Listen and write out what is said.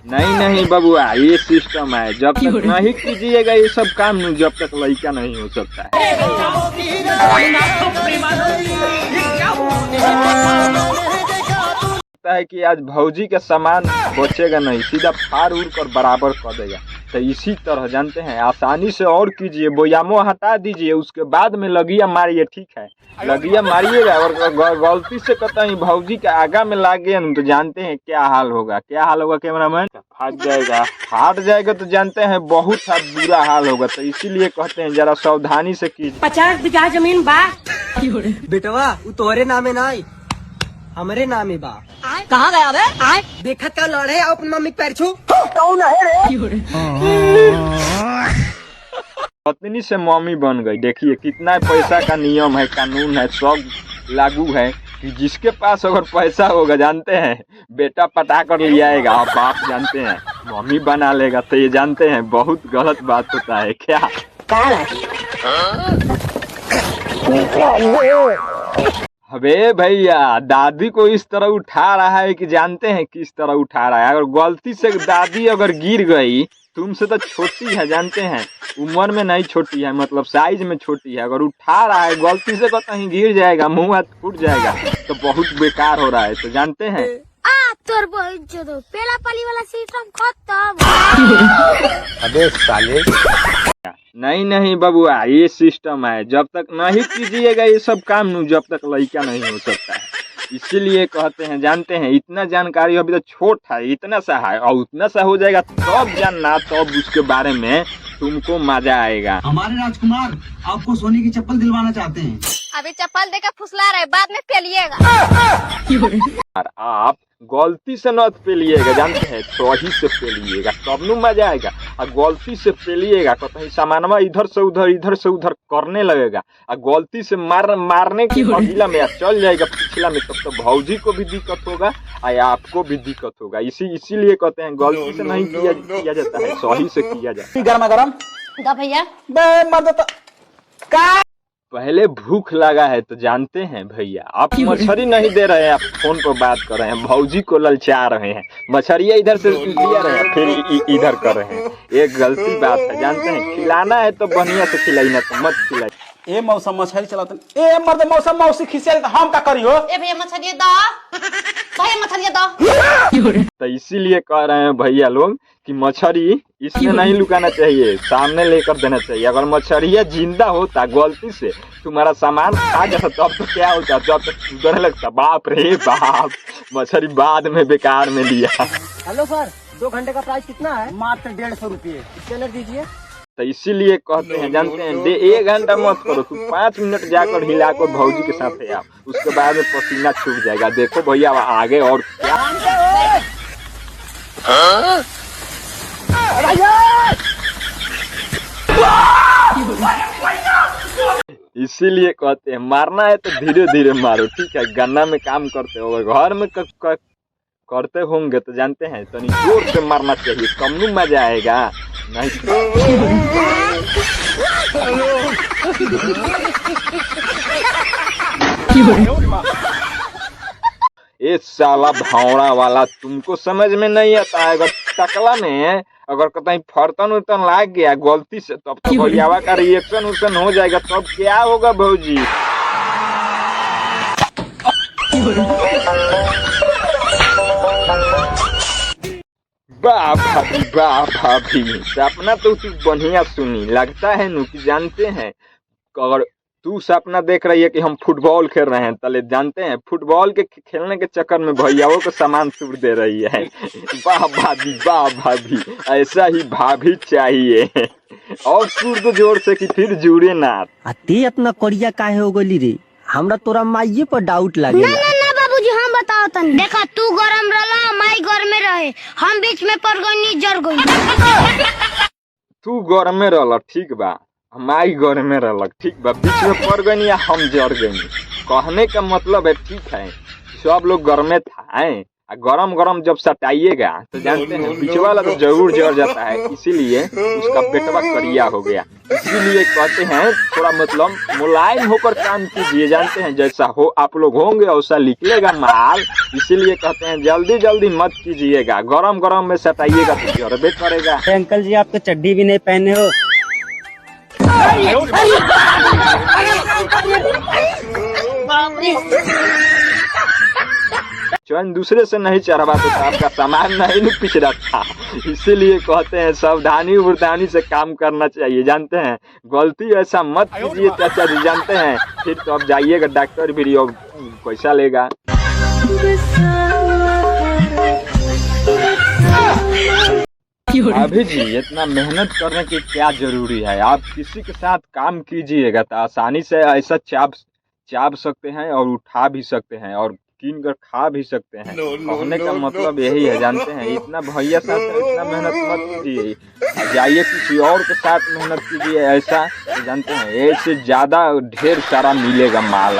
नहीं नहीं बबुआ, ये सिस्टम है। जब तक नहीं कीजिएगा ये सब काम, जब तक लड़का नहीं हो सकता है। लगता है कि आज भौजी का सामान बचेगा नहीं, सीधा फाड़ उड़ कर बराबर कर देगा। तो इसी तरह जानते हैं, आसानी से और कीजिए, बोयामो हटा दीजिए, उसके बाद में लगिया मारिए। ठीक है, लगिया मारिएगा और गलती से कतई भौजी के आगा में लागे तो जानते हैं क्या हाल होगा। क्या हाल होगा कैमरामैन? फाट जाएगा, फाट जाएगा तो जानते हैं बहुत बुरा हाल होगा। तो इसीलिए कहते हैं जरा सावधानी से कीजिए। 50 बीघा जमीन बा बेटवा वो तोहरे नामे ना हमरे नामे बा। कहाँ गया बे? देखा क्या लड़े अपन मम्मी पैर छू। पत्नी से मम्मी बन गई। देखिए कितना पैसा का नियम है, कानून है, सब लागू है कि जिसके पास अगर पैसा होगा जानते हैं बेटा पटा कर ले आएगा, और बाप जानते हैं मम्मी बना लेगा। तो ये जानते हैं बहुत गलत बात होता है क्या? अबे भैया, दादी को इस तरह उठा रहा है कि जानते हैं किस तरह उठा रहा है। अगर गलती से दादी अगर गिर गई, तुमसे तो छोटी है जानते हैं, उम्र में नहीं छोटी है, मतलब साइज में छोटी है। अगर उठा रहा है गलती से कहीं गिर जाएगा, मुंह हाथ फूट जाएगा, तो बहुत बेकार हो रहा है। तो जानते हैं तोर पहला पाली वाला सिस्टम खत्म। अबे साले, नहीं नहीं बबुआ, ये सिस्टम है। जब तक नहीं कीजिएगा ये सब काम, जब तक लड़का नहीं हो सकता है। इसीलिए कहते हैं जानते हैं, इतना जानकारी अभी तो छोट है, इतना सा है, और उतना सा हो जाएगा तब जानना, तब उसके बारे में तुमको मजा आएगा। हमारे राजकुमार आपको सोने की चप्पल दिलवाना चाहते हैं। अभी चप्पल देकर फुसला रहे, बाद में पेलिएगा। और आप गलती से न पेलिएगा जानते हैं, सही से पेलिएगा तब न मजा आएगा। और गलती से पेलिएगा कहीं सामानमा इधर से उधर करने लगेगा, और गलती से मारने की अगला में चल जाएगा पिछला में, तब तो भौजी को भी दिक्कत होगा और आपको भी दिक्कत होगा। इसीलिए कहते हैं गलती से नहीं किया जाता है, सही से किया जाता है। गरमा गरम भैया पहले भूख लगा है तो जानते हैं भैया, आप मछली नहीं दे रहे हैं, आप फोन पर बात कर रहे हैं, भौजी को ललचा रहे हैं, मछलियाँ इधर से लिया रहे हैं, फिर इधर कर रहे हैं। ये गलती बात है जानते हैं। खिलाना है तो बढ़िया से खिलाई, ना तो मत खिलाई। ए मौसम मछली चलाते ए मर्द मौसम मौसी खिसियल हम का करियो। ए भैया मछली दो, भैया मछली दो। तो इसीलिए कह रहे हैं भैया लोग कि मछली इसमें नहीं लुकाना चाहिए, सामने लेकर देना चाहिए। अगर मछलियाँ जिंदा होता गलती से तुम्हारा सामान खा जाता तब तो क्या होता, तब तो सुधरने लगता। बाप रे बाप, मछली बाद में बेकार में लिया। हेलो सर, 2 घंटे का प्राइस कितना है? मात्र 150 रुपये। स्कैनर दीजिए। तो इसीलिए कहते हैं जानते हैं, 1 घंटा मत करो, तू 5 मिनट जाकर हिलाकर भौजी के साथ है आप, उसके बाद में पसीना छूट जाएगा। देखो भैया आगे और क्या। इसीलिए कहते हैं मारना है तो धीरे धीरे मारो। ठीक है, गन्ना में काम करते हो, घर में करते होंगे तो जानते हैं तो नहीं, जोर से मारना चाहिए, कम नहीं मजा आएगा। नहीं ये साला भावड़ा वाला तुमको समझ में नहीं आता है। अगर टकला में अगर कहीं फर्तन उर्तन लाग गया गलती से, तब तो भैयावा का रिएक्शन हो जाएगा, तब क्या होगा भौजी? वाह भाभी, वाह भाभी, सपना तो तू बढ़िया सुनी। लगता है नु कि जानते हैं, अगर तू सपना देख रही है कि हम फुटबॉल खेल रहे हैं, तले जानते हैं फुटबॉल के खेलने के चक्कर में भैयाओं को सामान तोड़ दे रही है। वाह भाभी, वाह भाभी, ऐसा ही भाभी चाहिए। और सूर जोर से कि फिर जुड़े ना। ते इतना करिया काहे हो गली रे? हमरा तोरा माइये पर डाउट लागे। ना बाबूजी हम बताओ तनी। देखा तू गरम रहला, माई घर में रहे, हम बीच में पड़ गई, जर गई। तू घर में रहल ठीक बा, माई घर में रहलक ठीक बा, बीच में पड़ गई या हम जर गई। कहने का मतलब है ठीक है, सब लोग घर में था गरम गरम जब सटाइएगा तो जानते हैं बीच वाला तो जरूर जल जाता है, इसीलिए उसका पेटवा करिया हो गया। इसीलिए कहते हैं थोड़ा मतलब मुलायम होकर काम कीजिए, जानते हैं जैसा हो आप लोग होंगे वैसा निकलेगा माल। इसीलिए कहते हैं जल्दी जल्दी मत कीजिएगा, गरम गरम में सटाइएगा तो जरबे करेगा। अंकल जी आप तो चड्डी भी नहीं पहने हो। चैन दूसरे से नहीं चढ़वाते तो आपका सामान नहीं न पिछड़ा था। इसीलिए कहते हैं सावधानी उवधानी से काम करना चाहिए, जानते हैं गलती ऐसा मत कीजिए चाचा जी, जानते हैं फिर तो अब जाइएगा डॉक्टर भी और पैसा लेगा। अभी जी इतना मेहनत करने की क्या जरूरी है, आप किसी के साथ काम कीजिएगा तो आसानी से ऐसा चाप सकते हैं और उठा भी सकते हैं और कीन कर खा भी सकते हैं। कहने का मतलब यही है, जानते हैं इतना भैया साथ इतना मेहनत मत कीजिए, जाइए किसी और के साथ मेहनत कीजिए ऐसा, जानते हैं ऐसे ज्यादा ढेर सारा मिलेगा माल।